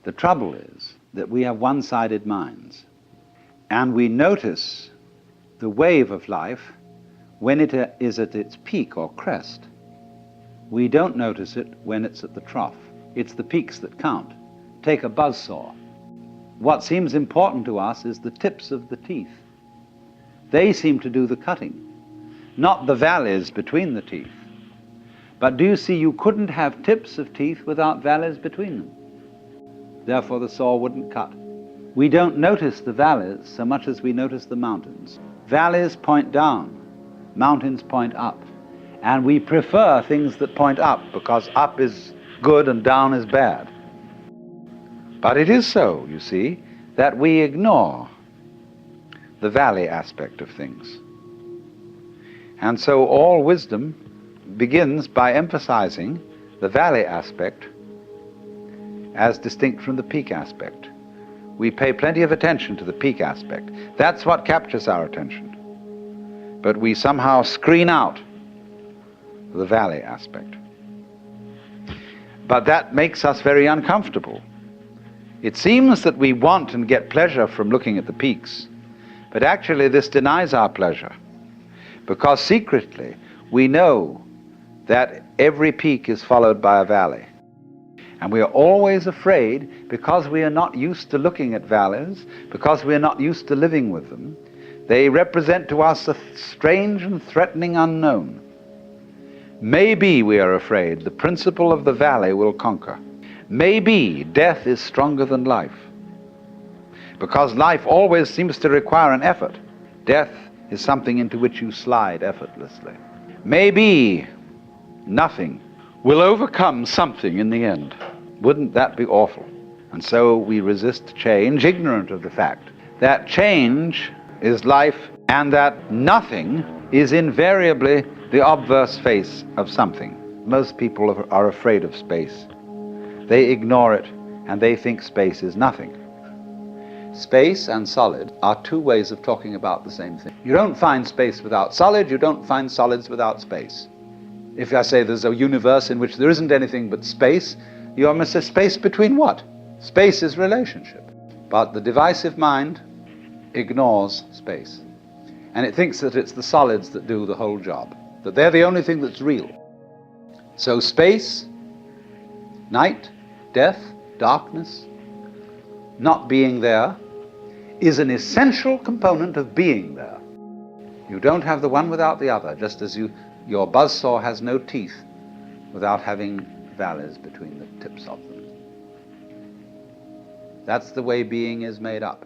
The trouble is that we have one-sided minds, and we notice the wave of life when it is at its peak or crest. We don't notice it when it's at the trough. It's the peaks that count. Take a buzzsaw. What seems important to us is the tips of the teeth. They seem to do the cutting, not the valleys between the teeth. But do you see, you couldn't have tips of teeth without valleys between them. Therefore the saw wouldn't cut. We don't notice the valleys so much as we notice the mountains. Valleys point down, mountains point up. And we prefer things that point up, because up is good and down is bad. But it is so, you see, that we ignore the valley aspect of things. And so all wisdom begins by emphasizing the valley aspect as distinct from the peak aspect. We pay plenty of attention to the peak aspect. That's what captures our attention. But we somehow screen out the valley aspect. But that makes us very uncomfortable. It seems that we want and get pleasure from looking at the peaks, but actually this denies our pleasure, because secretly we know that every peak is followed by a valley. And we are always afraid, because we are not used to looking at valleys, because we are not used to living with them. They represent to us a strange and threatening unknown. Maybe, we are afraid, the principle of the valley will conquer. Maybe death is stronger than life, because life always seems to require an effort. Death is something into which you slide effortlessly. Maybe nothing will overcome something in the end. Wouldn't that be awful? And so we resist change, ignorant of the fact that change is life, and that nothing is invariably the obverse face of something. Most people are afraid of space. They ignore it, and they think space is nothing. Space and solid are two ways of talking about the same thing. You don't find space without solid, you don't find solids without space. If I say there's a universe in which there isn't anything but space, you must say space between what? Space is relationship. But the divisive mind ignores space. And it thinks that it's the solids that do the whole job, that they're the only thing that's real. So space, night, death, darkness, not being there, is an essential component of being there. You don't have the one without the other, just as your buzzsaw has no teeth without having valleys between the tips of them. That's the way being is made up.